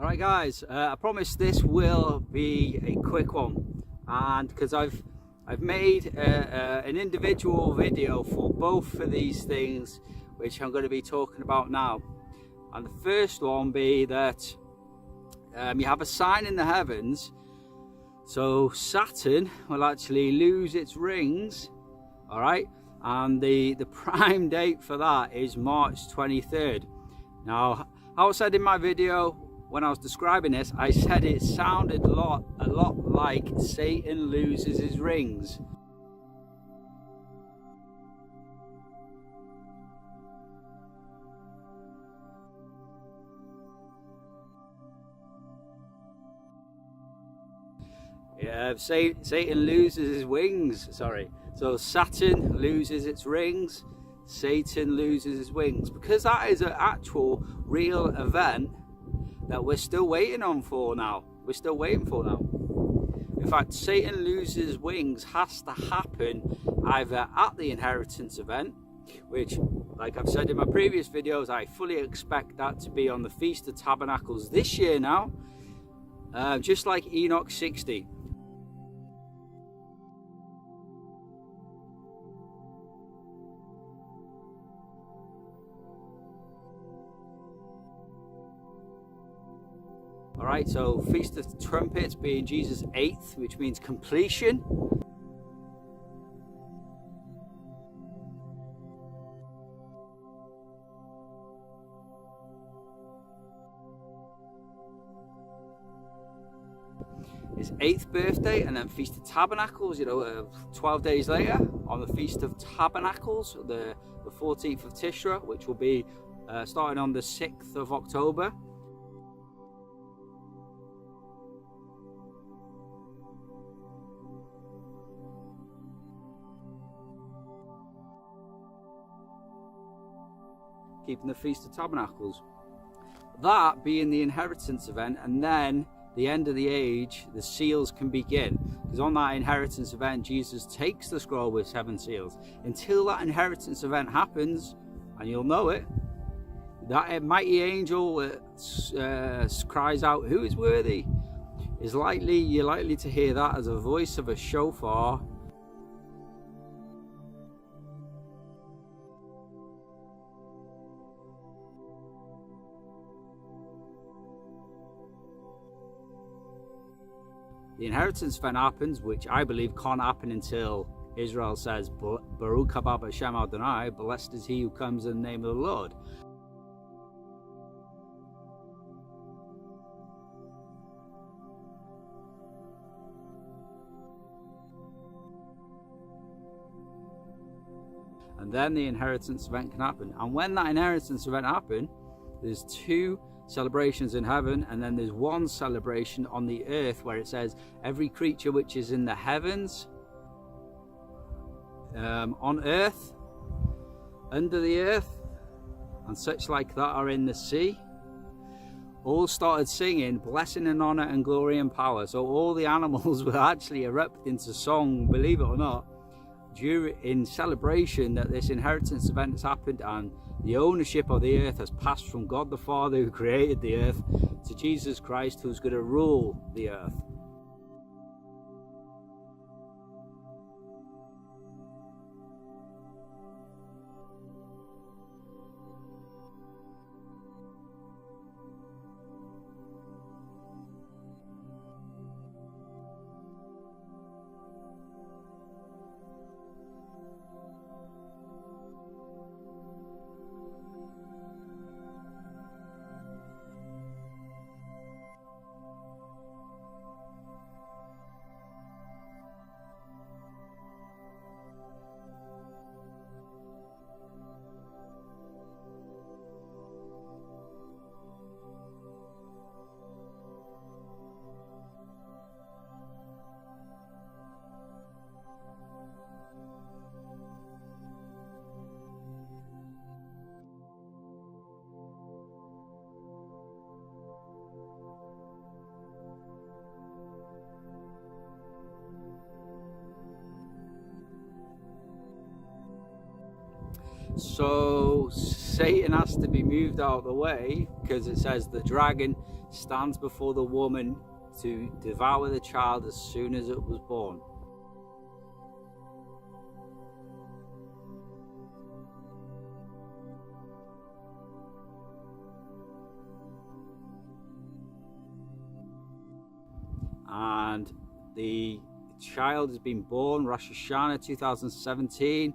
Alright guys, I promise this will be a quick one, and because I've made an individual video for both of these things which I'm going to be talking about now. And the first one be that you have a sign in the heavens, so Saturn will actually lose its rings, alright, and the prime date for that is March 23rd. Now, I said in my video when I was describing this, I said it sounded a lot like Satan loses his rings. Yeah, Satan loses his wings, sorry. So Saturn loses its rings, Satan loses his wings, because that is an actual real event that we're still waiting on for now. We're still waiting for now. In fact, Satan loses wings has to happen either at the inheritance event, which, like I've said in my previous videos, I fully expect that to be on the Feast of Tabernacles this year now, just like Enoch 60. Alright, so Feast of Trumpets being Jesus' 8th, which means completion. His 8th birthday, and then Feast of Tabernacles, 12 days later, on the Feast of Tabernacles, the 14th of Tishra, which will be starting on the 6th of October. Keeping the Feast of Tabernacles, that being the inheritance event, and then the end of the age, the seals can begin, because on that inheritance event Jesus takes the scroll with 7 seals. Until that inheritance event happens, and you'll know it, that mighty angel cries out, "Who is worthy?" You're likely to hear that as a voice of a shofar. The inheritance event happens, which I believe can't happen until Israel says, "Baruch haba Hashem Adonai," blessed is he who comes in the name of the Lord. And then the inheritance event can happen. And when that inheritance event happens, there's 2 celebrations in heaven, and then there's 1 celebration on the earth, where it says every creature which is in the heavens, on earth, under the earth, and such like that are in the sea, all started singing blessing and honor and glory and power. So all the animals will actually erupt into song, believe it or not, in celebration that this inheritance event has happened, and the ownership of the earth has passed from God the Father, who created the earth, to Jesus Christ, who's going to rule the earth. So Satan has to be moved out of the way, because it says the dragon stands before the woman to devour the child as soon as it was born. And the child has been born Rosh Hashanah 2017.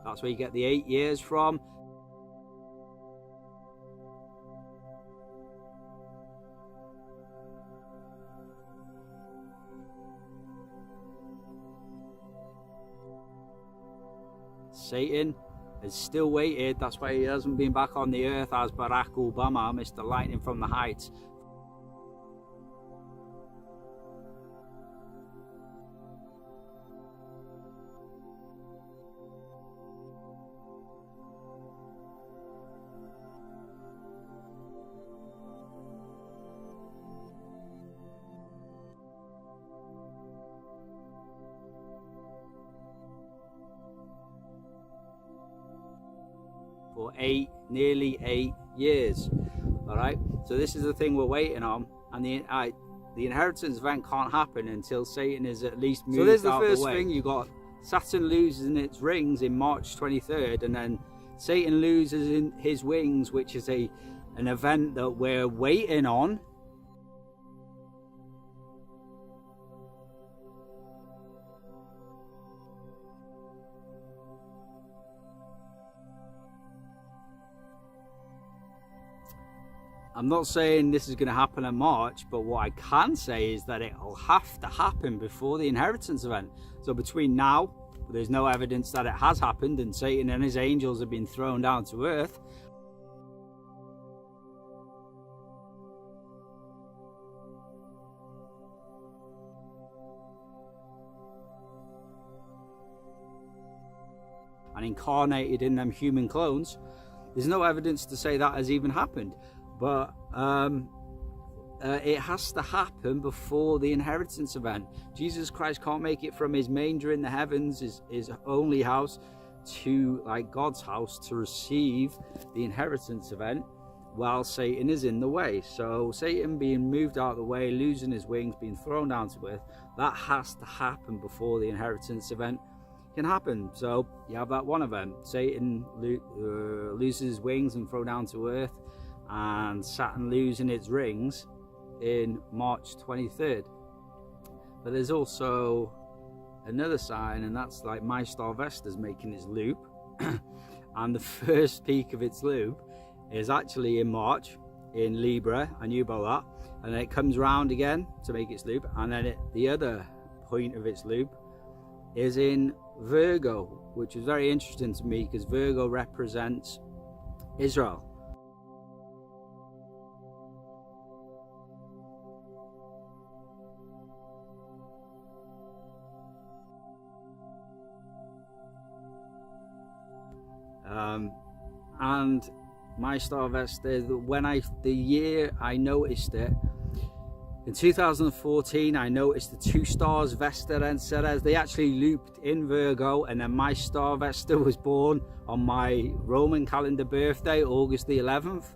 That's where you get the 8 years from. Satan has still waited. That's why he hasn't been back on the earth as Barack Obama, Mr. Lightning from the Heights. For nearly 8 years. All right, so this is the thing we're waiting on, and the inheritance event can't happen until Satan is at least moved out of the way. So there's the first thing. You got Saturn loses its rings in March 23rd, and then Satan loses in his wings, which is an event that we're waiting on. I'm not saying this is going to happen in March, but what I can say is that it'll have to happen before the inheritance event. So between now, there's no evidence that it has happened and Satan and his angels have been thrown down to earth. And incarnated in them human clones. There's no evidence to say that has even happened. But it has to happen before the inheritance event. Jesus Christ can't make it from his manger in the heavens, his only house, to like God's house to receive the inheritance event while Satan is in the way. So Satan being moved out of the way, losing his wings, being thrown down to earth, that has to happen before the inheritance event can happen. So you have that one event, Satan loses his wings and thrown down to earth, and Saturn losing its rings in March 23rd. But there's also another sign, and that's like My Star Vesta is making its loop and the first peak of its loop is actually in March in Libra. I knew about that. And then it comes round again to make its loop, and then the other point of its loop is in Virgo, which is very interesting to me because Virgo represents Israel. And My Star Vesta, the year I noticed it, in 2014, I noticed the two stars, Vesta and Ceres, they actually looped in Virgo, and then My Star Vesta was born on my Roman calendar birthday, August the 11th.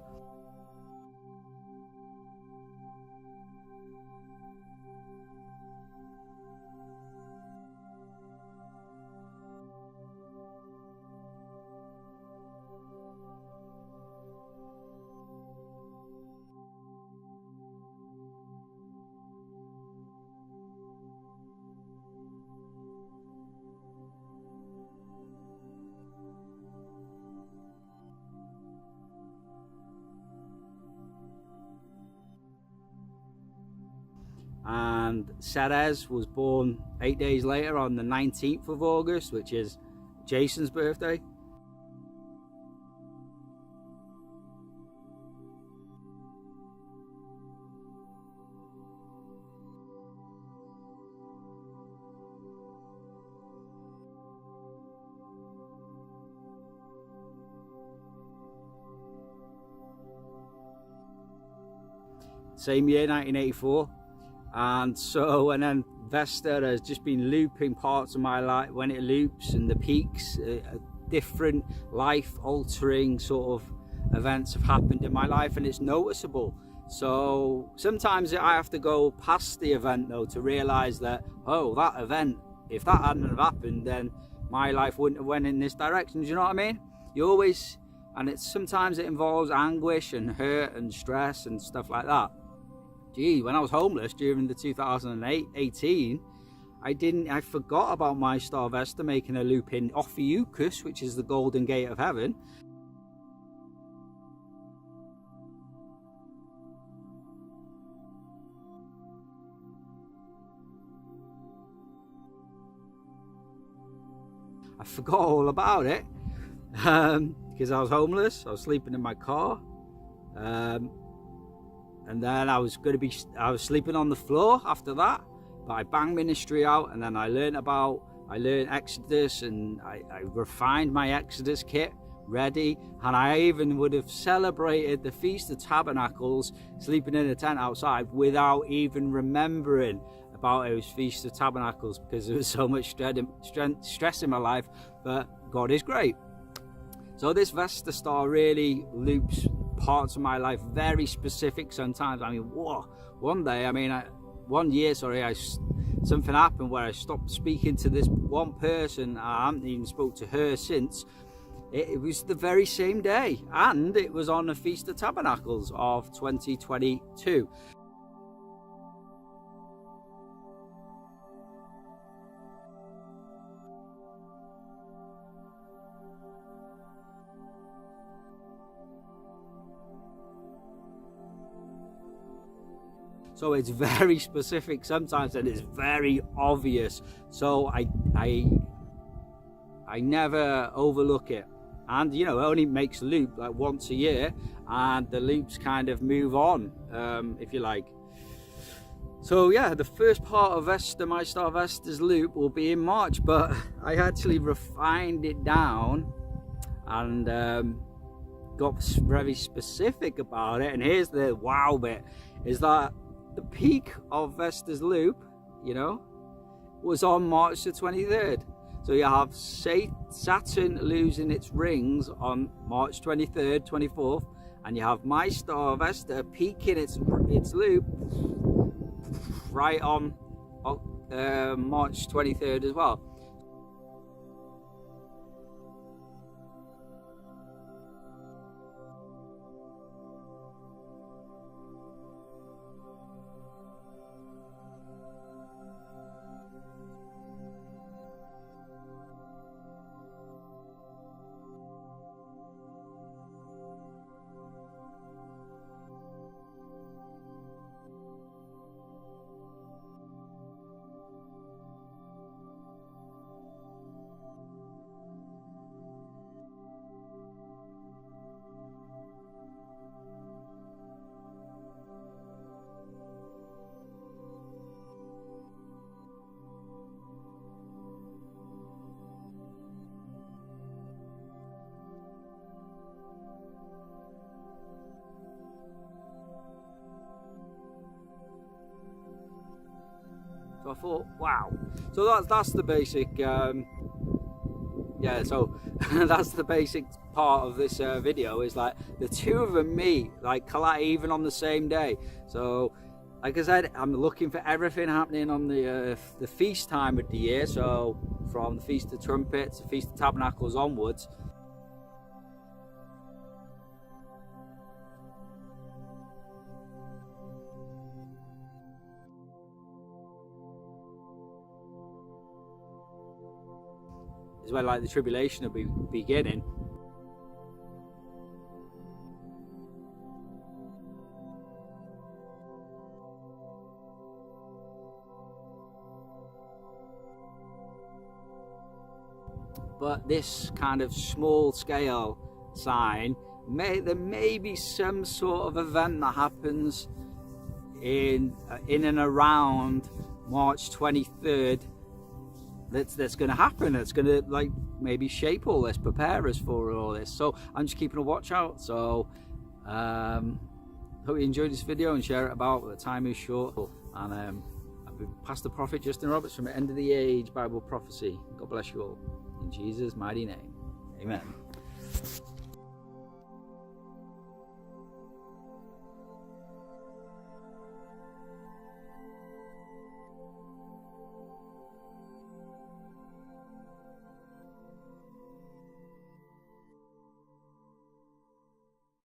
and Ceres was born 8 days later on the 19th of August, which is Jason's birthday. Same year, 1984. And so, and then Vesta has just been looping parts of my life. When it loops and the peaks, different life-altering sort of events have happened in my life, and it's noticeable. So sometimes I have to go past the event though to realize that, oh, that event, if that hadn't have happened, then my life wouldn't have went in this direction. Do you know what I mean? You always, and it's sometimes it involves anguish and hurt and stress and stuff like that. Gee, when I was homeless during the 2018, I forgot about My Star Vesta making a loop in Ophiuchus, which is the Golden Gate of Heaven. I forgot all about it because I was homeless. I was sleeping in my car. And then I was sleeping on the floor after that, but I banged ministry out, and then I learned Exodus, and I refined my Exodus kit ready, and I even would have celebrated the Feast of Tabernacles sleeping in a tent outside without even remembering about it was Feast of Tabernacles, because there was so much stress in my life. But God is great. So this Vesta star really loops parts of my life, very specific sometimes. I mean, whoa, one year, something happened where I stopped speaking to this one person. I haven't even spoke to her since. It was the very same day, and it was on the Feast of Tabernacles of 2022. So it's very specific sometimes, and it's very obvious. So I never overlook it. And you know, it only makes a loop like once a year, and the loops kind of move on, if you like. So yeah, the first part of Vesta, My Star Vesta's loop, will be in March, but I actually refined it down and got very specific about it. And here's the wow bit, is that the peak of Vesta's loop, you know, was on March the 23rd. So you have Saturn losing its rings on March 23rd, 24th, and you have My Star Vesta peaking its loop right on March 23rd as well. So I thought, wow. So that's the basic, yeah. So that's the basic part of this video, is like the two of them meet, like collide even on the same day. So, like I said, I'm looking for everything happening on the feast time of the year. So from the Feast of Trumpets, the Feast of Tabernacles onwards. Is when like the tribulation will be beginning. but this kind of small scale sign, there may be some sort of event that happens in and around March 23rd that's going to happen. It's going to like maybe shape all this, prepare us for all this. So I'm just keeping a watch out. So hope you enjoyed this video and share it about. The time is short, and I've been Pastor Prophet Justin Roberts from End of the Age Bible Prophecy. God bless you all in Jesus' mighty name, amen.